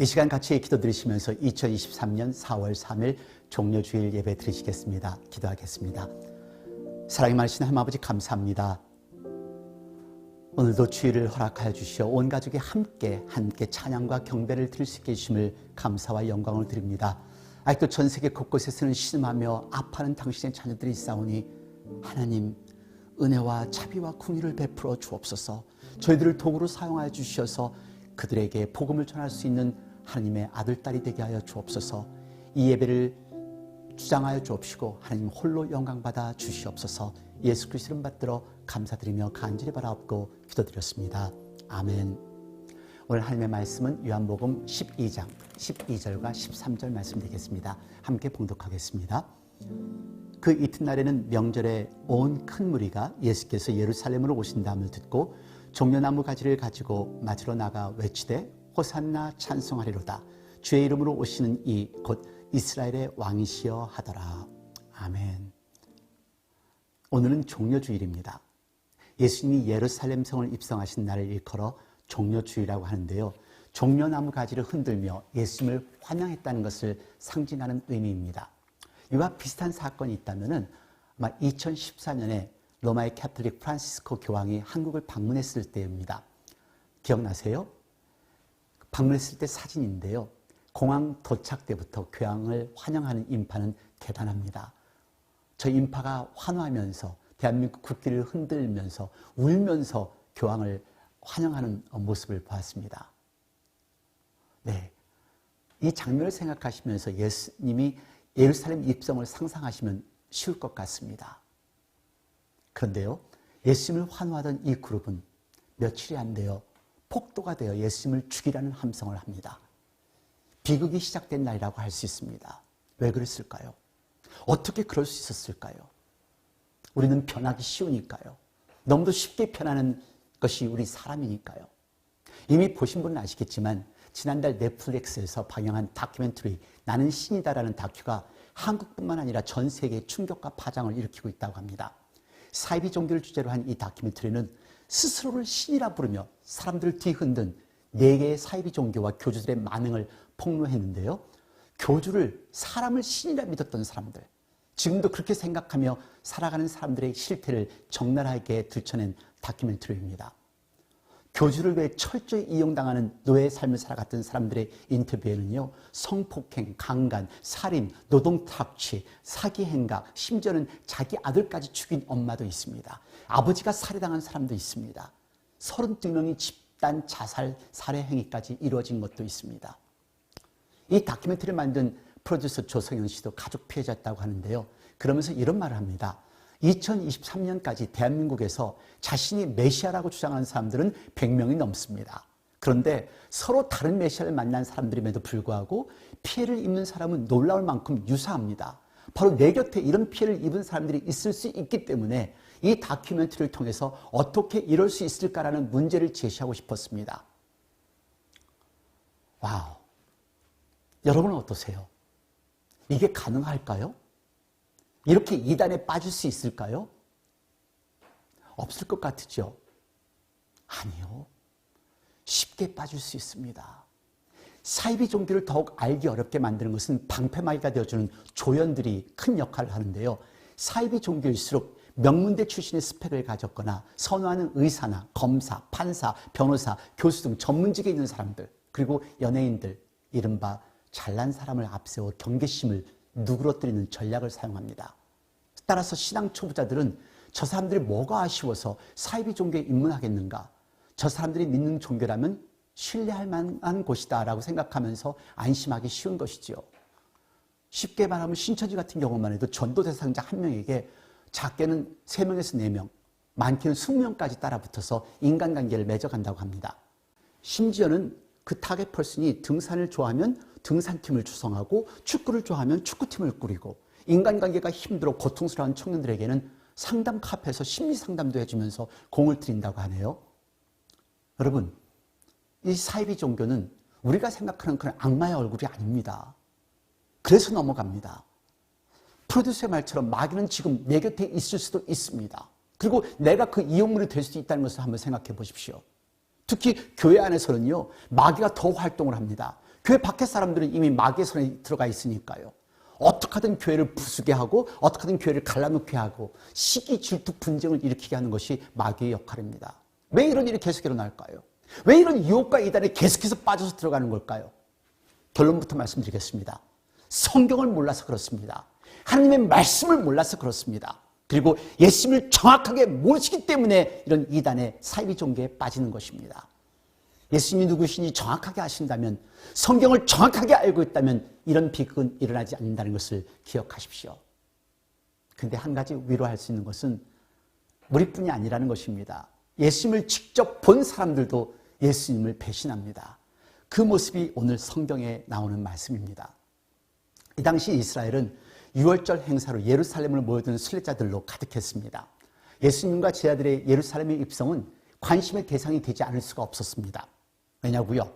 이 시간 같이 기도드리시면서 2023년 4월 3일 종료주일 예배 드리시겠습니다. 기도하겠습니다. 사랑이 많으신 하나님 아버지 감사합니다. 오늘도 주일을 허락하여 주시어 온 가족이 함께 찬양과 경배를 드릴 수 있게 해주심을 감사와 영광을 드립니다. 아직도 전 세계 곳곳에서는 신음하며 아파하는 당신의 자녀들이 있사오니 하나님 은혜와 자비와 긍휼을 베풀어 주옵소서. 저희들을 도구로 사용하여 주셔서 그들에게 복음을 전할 수 있는 하나님의 아들, 딸이 되게 하여 주옵소서. 이 예배를 주장하여 주옵시고 하나님 홀로 영광받아 주시옵소서. 예수 그리스도 이름 받들어 감사드리며 간절히 바라옵고 기도드렸습니다. 아멘. 오늘 하나님의 말씀은 요한복음 12장 12절과 13절 말씀드리겠습니다. 함께 봉독하겠습니다. 그 이튿날에는 명절에 온 큰 무리가 예수께서 예루살렘으로 오신다함을 듣고 종려나무 가지를 가지고 맞으러 나가 외치되 호산나 찬송하리로다. 주의 이름으로 오시는 이 곧 이스라엘의 왕이시여 하더라. 아멘. 오늘은 종려주일입니다. 예수님이 예루살렘 성을 입성하신 날을 일컬어 종려주일이라고 하는데요. 종려나무 가지를 흔들며 예수님을 환영했다는 것을 상징하는 의미입니다. 이와 비슷한 사건이 있다면 아마 2014년에 로마의 캐톨릭 프란시스코 교황이 한국을 방문했을 때입니다. 기억나세요? 방문했을 때 사진인데요. 공항 도착 때부터 교황을 환영하는 인파는 대단합니다. 저 인파가 환호하면서 대한민국 국기를 흔들면서 울면서 교황을 환영하는 모습을 보았습니다. 네, 이 장면을 생각하시면서 예수님이 예루살렘 입성을 상상하시면 쉬울 것 같습니다. 그런데요, 예수님을 환호하던 이 그룹은 며칠이 안 되어 폭도가 되어 예수님을 죽이라는 함성을 합니다. 비극이 시작된 날이라고 할 수 있습니다. 왜 그랬을까요? 어떻게 그럴 수 있었을까요? 우리는 변하기 쉬우니까요. 너무도 쉽게 변하는 것이 우리 사람이니까요. 이미 보신 분은 아시겠지만 지난달 넷플릭스에서 방영한 다큐멘터리 나는 신이다라는 다큐가 한국뿐만 아니라 전 세계에 충격과 파장을 일으키고 있다고 합니다. 사이비 종교를 주제로 한 이 다큐멘터리는 스스로를 신이라 부르며 사람들을 뒤흔든 4개의 사이비 종교와 교주들의 만행을 폭로했는데요. 교주를 사람을 신이라 믿었던 사람들, 지금도 그렇게 생각하며 살아가는 사람들의 실태를 적나라하게 들춰낸 다큐멘터리입니다. 교주를 위해 철저히 이용당하는 노예의 삶을 살아갔던 사람들의 인터뷰에는요, 성폭행, 강간, 살인, 노동탁취, 사기 행각, 심지어는 자기 아들까지 죽인 엄마도 있습니다. 아버지가 살해당한 사람도 있습니다. 32명이 집단 자살, 살해 행위까지 이루어진 것도 있습니다. 이 다큐멘터리를 만든 프로듀서 조성현 씨도 가족 피해자였다고 하는데요. 그러면서 이런 말을 합니다. 2023년까지 대한민국에서 자신이 메시아라고 주장하는 사람들은 100명이 넘습니다. 그런데 서로 다른 메시아를 만난 사람들임에도 불구하고 피해를 입는 사람은 놀라울 만큼 유사합니다. 바로 내 곁에 이런 피해를 입은 사람들이 있을 수 있기 때문에 이 다큐멘터리를 통해서 어떻게 이럴 수 있을까라는 문제를 제시하고 싶었습니다. 와우. 여러분은 어떠세요? 이게 가능할까요? 이렇게 이단에 빠질 수 있을까요? 없을 것 같으죠? 아니요. 쉽게 빠질 수 있습니다. 사이비 종교를 더욱 알기 어렵게 만드는 것은 방패막이가 되어주는 조연들이 큰 역할을 하는데요. 사이비 종교일수록 명문대 출신의 스펙을 가졌거나 선호하는 의사나 검사, 판사, 변호사, 교수 등 전문직에 있는 사람들, 그리고 연예인들, 이른바 잘난 사람을 앞세워 경계심을 누그러뜨리는 전략을 사용합니다. 따라서 신앙 초보자들은 저 사람들이 뭐가 아쉬워서 사이비 종교에 입문하겠는가? 저 사람들이 믿는 종교라면 신뢰할 만한 곳이다 라고 생각하면서 안심하기 쉬운 것이지요. 쉽게 말하면 신천지 같은 경우만 해도 전도 대상자 1명에게 작게는 3명에서 4명, 많게는 20명까지 따라붙어서 인간관계를 맺어간다고 합니다. 심지어는 그 타겟 퍼슨이 등산을 좋아하면 등산팀을 구성하고 축구를 좋아하면 축구팀을 꾸리고 인간관계가 힘들어 고통스러운 청년들에게는 상담 카페에서 심리상담도 해주면서 공을 들인다고 하네요. 여러분, 이 사이비 종교는 우리가 생각하는 그런 악마의 얼굴이 아닙니다. 그래서 넘어갑니다. 프로듀서의 말처럼 마귀는 지금 내 곁에 있을 수도 있습니다. 그리고 내가 그 이용물이 될 수도 있다는 것을 한번 생각해 보십시오. 특히 교회 안에서는요, 마귀가 더 활동을 합니다. 교회 밖에 사람들은 이미 마귀의 손에 들어가 있으니까요. 어떻게 하든 교회를 부수게 하고 어떻게 하든 교회를 갈라놓게 하고 시기, 질투, 분쟁을 일으키게 하는 것이 마귀의 역할입니다. 왜 이런 일이 계속 일어날까요? 왜 이런 유혹과 이단에 계속해서 빠져서 들어가는 걸까요? 결론부터 말씀드리겠습니다. 성경을 몰라서 그렇습니다. 하나님의 말씀을 몰라서 그렇습니다. 그리고 예수님을 정확하게 모르시기 때문에 이런 이단의 사이비 종교에 빠지는 것입니다. 예수님이 누구신지 정확하게 아신다면, 성경을 정확하게 알고 있다면 이런 비극은 일어나지 않는다는 것을 기억하십시오. 근데 한 가지 위로할 수 있는 것은 우리뿐이 아니라는 것입니다. 예수님을 직접 본 사람들도 예수님을 배신합니다. 그 모습이 오늘 성경에 나오는 말씀입니다. 이 당시 이스라엘은 유월절 행사로 예루살렘을 모여드는 순례자들로 가득했습니다. 예수님과 제 아들의 예루살렘의 입성은 관심의 대상이 되지 않을 수가 없었습니다. 왜냐고요?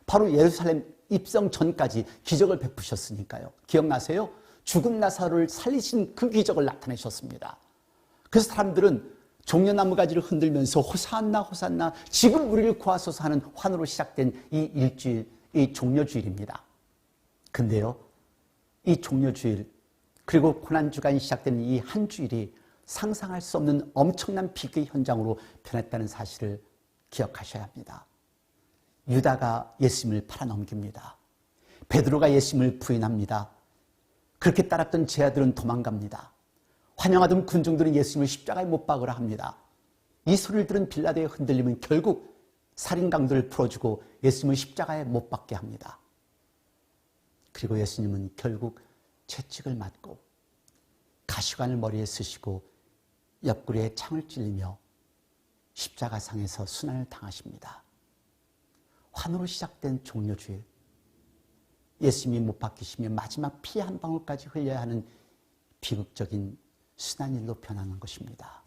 바로 예루살렘 입성 전까지 기적을 베푸셨으니까요. 기억나세요? 죽은 나사로를 살리신 그 기적을 나타내셨습니다. 그래서 사람들은 종려나무 가지를 흔들면서 호산나 호산나 지금 우리를 구하소서 하는 환호로 시작된 이 일주일, 이 종려주일입니다. 근데요, 이 종려주일 그리고 고난주간이 시작되는 이 한 주일이 상상할 수 없는 엄청난 비극의 현장으로 변했다는 사실을 기억하셔야 합니다. 유다가 예수님을 팔아넘깁니다. 베드로가 예수님을 부인합니다. 그렇게 따랐던 제 아들은 도망갑니다. 환영하던 군중들은 예수님을 십자가에 못 박으라 합니다. 이 소리를 들은 빌라도의 흔들림은 결국 살인 강도를 풀어주고 예수님을 십자가에 못 박게 합니다. 그리고 예수님은 결국 채찍을 맞고 가시관을 머리에 쓰시고 옆구리에 창을 찔리며 십자가상에서 순환을 당하십니다. 환호로 시작된 종려주일, 예수님이 못 박히시며 마지막 피 한 방울까지 흘려야 하는 비극적인 순환일로 변하는 것입니다.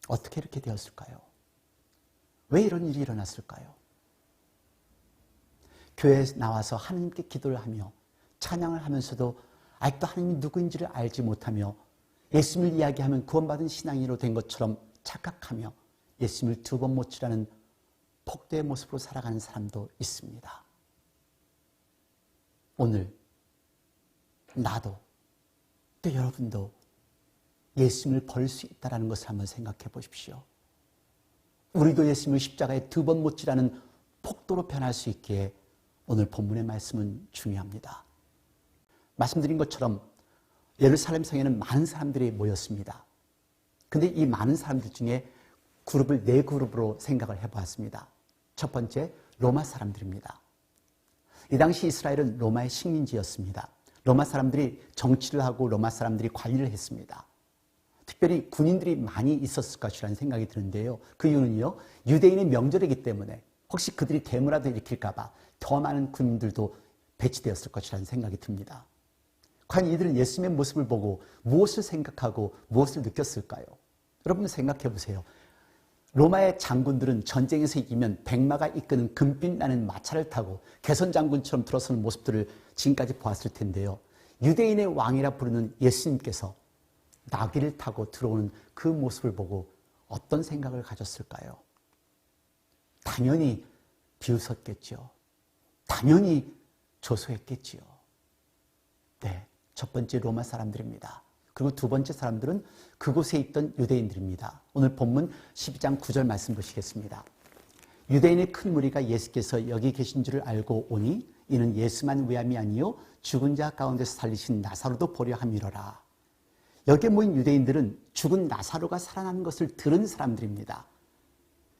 어떻게 이렇게 되었을까요? 왜 이런 일이 일어났을까요? 교회에 나와서 하나님께 기도를 하며 찬양을 하면서도 아직도 하나님이 누구인지를 알지 못하며 예수님을 이야기하면 구원받은 신앙인으로 된 것처럼 착각하며 예수님을 두 번 모치라는 폭도의 모습으로 살아가는 사람도 있습니다. 오늘 나도 또 여러분도 예수님을 버릴 수 있다는 것을 한번 생각해 보십시오. 우리도 예수님을 십자가에 두 번 모치라는 폭도로 변할 수 있기에 오늘 본문의 말씀은 중요합니다. 말씀드린 것처럼 예루살렘 성에는 많은 사람들이 모였습니다. 근데 이 많은 사람들 중에 그룹을 네 그룹으로 생각을 해보았습니다. 첫 번째, 로마 사람들입니다. 이 당시 이스라엘은 로마의 식민지였습니다. 로마 사람들이 정치를 하고 로마 사람들이 관리를 했습니다. 특별히 군인들이 많이 있었을 것이라는 생각이 드는데요. 그 이유는요, 유대인의 명절이기 때문에 혹시 그들이 대무라도 일으킬까 봐 더 많은 군인들도 배치되었을 것이라는 생각이 듭니다. 과연 이들은 예수님의 모습을 보고 무엇을 생각하고 무엇을 느꼈을까요? 여러분 생각해 보세요. 로마의 장군들은 전쟁에서 이기면 백마가 이끄는 금빛 나는 마차를 타고 개선 장군처럼 들어서는 모습들을 지금까지 보았을 텐데요. 유대인의 왕이라 부르는 예수님께서 나귀를 타고 들어오는 그 모습을 보고 어떤 생각을 가졌을까요? 당연히 비웃었겠죠. 당연히 조소했겠지요. 네, 첫 번째 로마 사람들입니다. 그리고 두 번째 사람들은 그곳에 있던 유대인들입니다. 오늘 본문 12장 9절 말씀 보시겠습니다. 유대인의 큰 무리가 예수께서 여기 계신 줄을 알고 오니 이는 예수만 위함이 아니요 죽은 자 가운데서 살리신 나사로도 보려 함이로라. 여기에 모인 유대인들은 죽은 나사로가 살아나는 것을 들은 사람들입니다.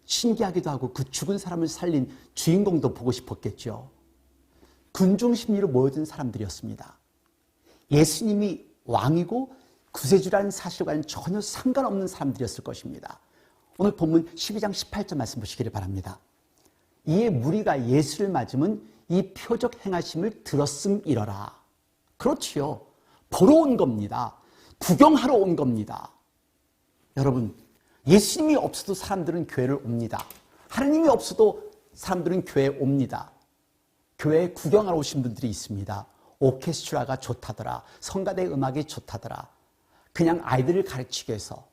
신기하기도 하고 그 죽은 사람을 살린 주인공도 보고 싶었겠죠. 군중 심리로 모여든 사람들이었습니다. 예수님이 왕이고 구세주라는 사실과는 전혀 상관없는 사람들이었을 것입니다. 오늘 본문 12장 18절 말씀 보시기를 바랍니다. 이에 무리가 예수를 맞으면 이 표적 행하심을 들었음이러라. 그렇지요. 보러 온 겁니다. 구경하러 온 겁니다. 여러분, 예수님이 없어도 사람들은 교회를 옵니다. 하나님이 없어도 사람들은 교회에 옵니다. 교회에 구경하러 오신 분들이 있습니다. 오케스트라가 좋다더라. 성가대 음악이 좋다더라. 그냥 아이들을 가르치기 위해서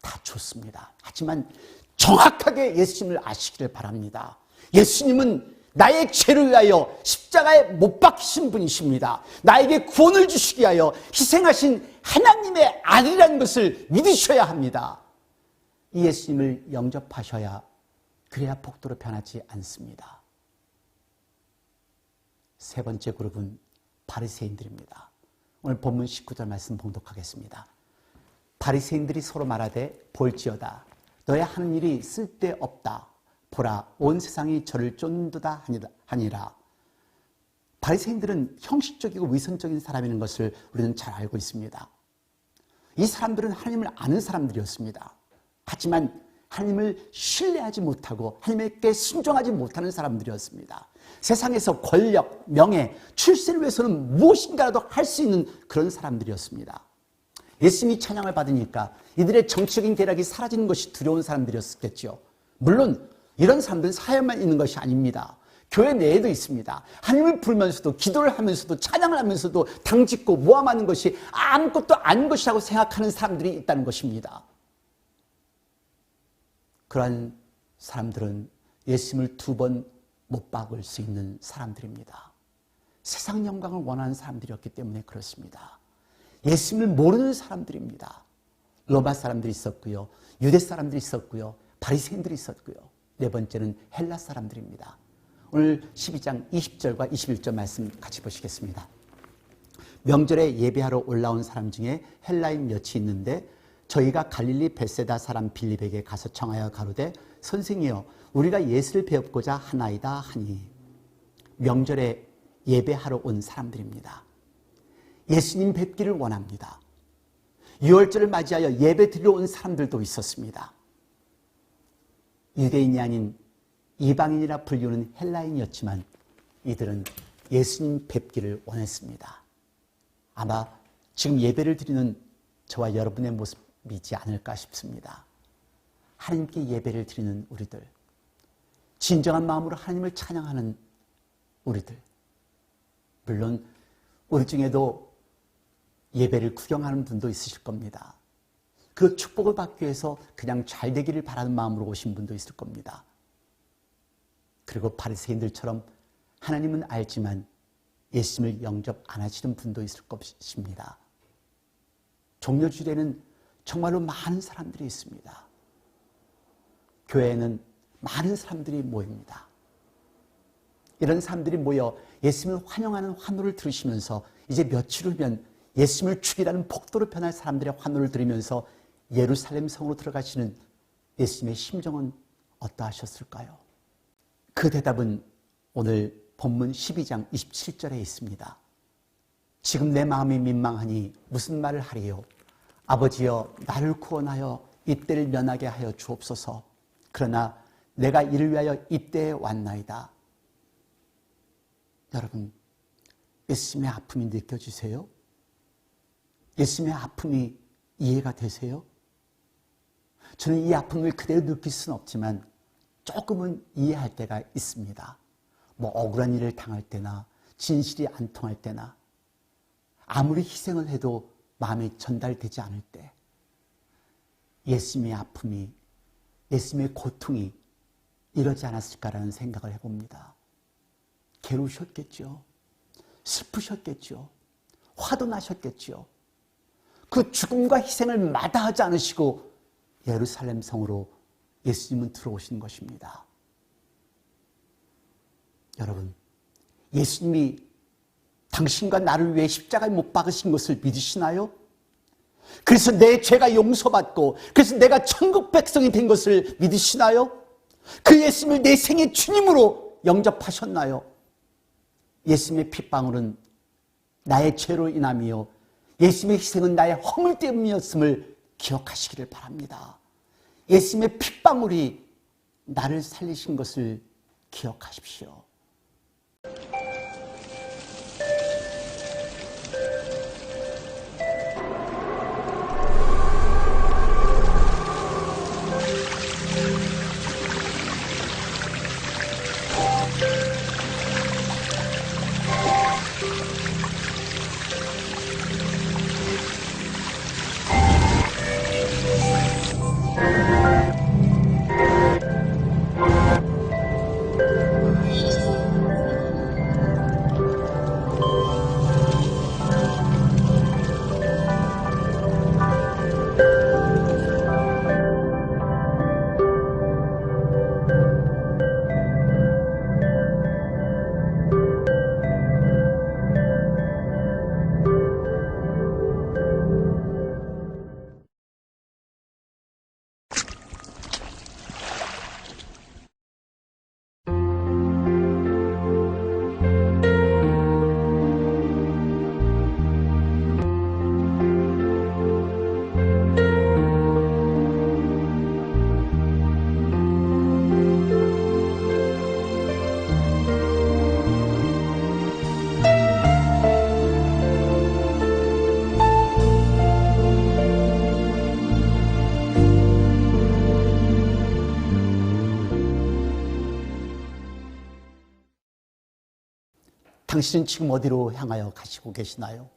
다 좋습니다. 하지만 정확하게 예수님을 아시기를 바랍니다. 예수님은 나의 죄를 위하여 십자가에 못 박히신 분이십니다. 나에게 구원을 주시기 위하여 희생하신 하나님의 아들이라는 것을 믿으셔야 합니다. 이 예수님을 영접하셔야, 그래야 복도로 변하지 않습니다. 세 번째 그룹은 바리새인들입니다. 오늘 본문 19절 말씀 봉독하겠습니다. 바리새인들이 서로 말하되 볼지어다 너의 하는 일이 쓸데없다. 보라 온 세상이 저를 쫓는도다 하니라. 바리새인들은 형식적이고 위선적인 사람이라는 것을 우리는 잘 알고 있습니다. 이 사람들은 하나님을 아는 사람들이었습니다. 하지만 하나님을 신뢰하지 못하고 하나님께 순종하지 못하는 사람들이었습니다. 세상에서 권력, 명예, 출세를 위해서는 무엇인가라도 할 수 있는 그런 사람들이었습니다. 예수님이 찬양을 받으니까 이들의 정치적인 계략이 사라지는 것이 두려운 사람들이었겠죠. 물론 이런 사람들은 사회만 있는 것이 아닙니다. 교회 내에도 있습니다. 하나님을 부르면서도, 기도를 하면서도, 찬양을 하면서도 당짓고 모함하는 것이 아무것도 아닌 것이라고 생각하는 사람들이 있다는 것입니다. 그러한 사람들은 예수님을 2번 못 박을 수 있는 사람들입니다. 세상 영광을 원하는 사람들이었기 때문에 그렇습니다. 예수님을 모르는 사람들입니다. 로마 사람들이 있었고요, 유대 사람들이 있었고요, 바리새인들이 있었고요, 네 번째는 헬라 사람들입니다. 오늘 12장 20절과 21절 말씀 같이 보시겠습니다. 명절에 예배하러 올라온 사람 중에 헬라인 몇이 있는데 저희가 갈릴리 벳세다 사람 빌립에게 가서 청하여 가로되 선생이여 우리가 예수를 배웁고자 하나이다 하니. 명절에 예배하러 온 사람들입니다. 예수님 뵙기를 원합니다. 유월절을 맞이하여 예배 드리러 온 사람들도 있었습니다. 유대인이 아닌 이방인이라 불리우는 헬라인이었지만 이들은 예수님 뵙기를 원했습니다. 아마 지금 예배를 드리는 저와 여러분의 모습이지 않을까 싶습니다. 하나님께 예배를 드리는 우리들, 진정한 마음으로 하나님을 찬양하는 우리들, 물론 우리 중에도 예배를 구경하는 분도 있으실 겁니다. 그 축복을 받기 위해서 그냥 잘 되기를 바라는 마음으로 오신 분도 있을 겁니다. 그리고 바리새인들처럼 하나님은 알지만 예수님을 영접 안 하시는 분도 있을 것입니다. 종려주일에는 정말로 많은 사람들이 있습니다. 교회에는 많은 사람들이 모입니다. 이런 사람들이 모여 예수님을 환영하는 환호를 들으시면서 이제 며칠 후면 예수님을 죽이라는 복도로 변할 사람들의 환호를 들으면서 예루살렘 성으로 들어가시는 예수님의 심정은 어떠하셨을까요? 그 대답은 오늘 본문 12장 27절에 있습니다. 지금 내 마음이 민망하니 무슨 말을 하리요? 아버지여 나를 구원하여 이때를 면하게 하여 주옵소서. 그러나 내가 이를 위하여 이때에 왔나이다. 여러분, 예수님의 아픔이 느껴지세요? 예수님의 아픔이 이해가 되세요? 저는 이 아픔을 그대로 느낄 수는 없지만 조금은 이해할 때가 있습니다. 뭐 억울한 일을 당할 때나 진실이 안 통할 때나 아무리 희생을 해도 마음에 전달되지 않을 때 예수님의 아픔이, 예수님의 고통이 이러지 않았을까라는 생각을 해봅니다. 괴로우셨겠죠. 슬프셨겠죠. 화도 나셨겠죠. 그 죽음과 희생을 마다하지 않으시고 예루살렘 성으로 예수님은 들어오신 것입니다. 여러분, 예수님이 당신과 나를 위해 십자가에 못 박으신 것을 믿으시나요? 그래서 내 죄가 용서받고 그래서 내가 천국 백성이 된 것을 믿으시나요? 그 예수님을 내 생의 주님으로 영접하셨나요? 예수님의 핏방울은 나의 죄로 인함이요 예수님의 희생은 나의 허물 때문이었음을 기억하시기를 바랍니다. 예수님의 핏방울이 나를 살리신 것을 기억하십시오. 당신은 지금 어디로 향하여 가시고 계시나요?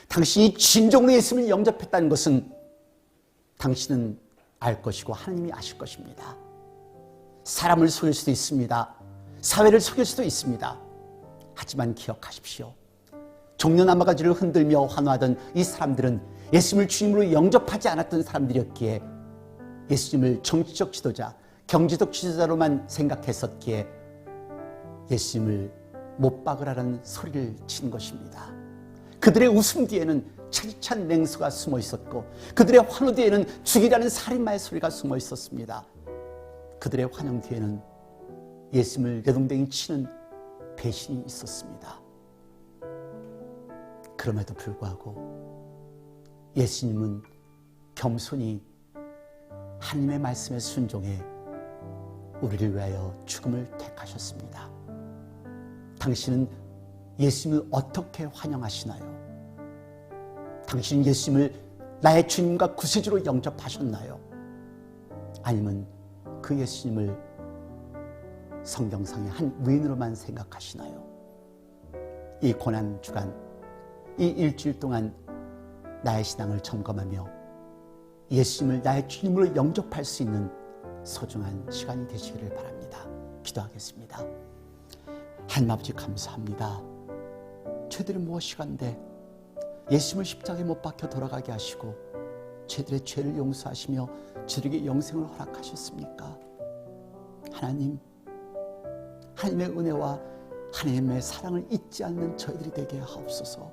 당신이 진정으로 예수님을 영접했다는 것은 당신은 알 것이고 하나님이 아실 것입니다. 사람을 속일 수도 있습니다. 사회를 속일 수도 있습니다. 하지만 기억하십시오. 종려나무가지를 흔들며 환호하던 이 사람들은 예수님을 주님으로 영접하지 않았던 사람들이었기에 예수님을 정치적 지도자, 경제적 지도자로만 생각했었기에 예수님을 못 박으라는 소리를 친 것입니다. 그들의 웃음 뒤에는 차디찬 맹수가 숨어 있었고 그들의 환호 뒤에는 죽이라는 살인마의 소리가 숨어 있었습니다. 그들의 환영 뒤에는 예수님을 내동댕이 치는 배신이 있었습니다. 그럼에도 불구하고 예수님은 겸손히 하나님의 말씀에 순종해 우리를 위하여 죽음을 택하셨습니다. 당신은 예수님을 어떻게 환영하시나요? 당신은 예수님을 나의 주님과 구세주로 영접하셨나요? 아니면 그 예수님을 성경상의 한 위인으로만 생각하시나요? 이 고난주간, 이 일주일 동안 나의 신앙을 점검하며 예수님을 나의 주님으로 영접할 수 있는 소중한 시간이 되시기를 바랍니다. 기도하겠습니다. 하나님 아버지 감사합니다. 죄들이 무엇이간데 예수님을 십자가에 못 박혀 돌아가게 하시고 죄들의 죄를 용서하시며 저에게 영생을 허락하셨습니까? 하나님, 하나님의 은혜와 하나님의 사랑을 잊지 않는 저희들이 되게 하옵소서.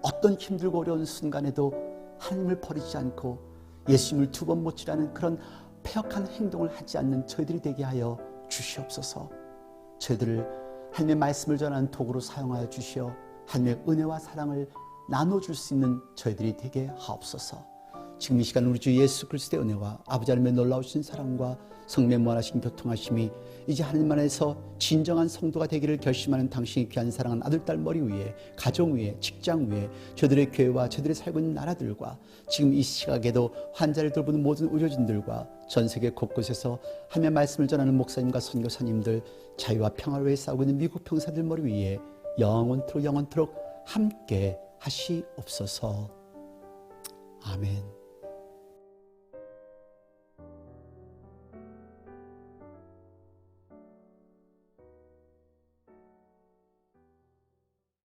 어떤 힘들고 어려운 순간에도 하나님을 버리지 않고 예수님을 두 번 못지라는 그런 패역한 행동을 하지 않는 저희들이 되게 하여 주시옵소서. 저희들을 하나님의 말씀을 전하는 도구로 사용하여 주시어 하나님의 은혜와 사랑을 나눠줄 수 있는 저희들이 되게 하옵소서. 지금 이 시간 우리 주 예수 그리스도의 은혜와 아버지 하나님의 놀라우신 사랑과 성령의 무한하신 교통하심이 이제 하나님 안에서 진정한 성도가 되기를 결심하는 당신의 귀한 사랑한 아들, 딸 머리 위에, 가정 위에, 직장 위에, 저들의 교회와 저들의 살고 있는 나라들과 지금 이 시각에도 환자를 돌보는 모든 의료진들과 전 세계 곳곳에서 하나님의 말씀을 전하는 목사님과 선교사님들, 자유와 평화를 위해 싸우고 있는 미국 병사들 머리 위에 영원토록 함께 하시옵소서. 아멘.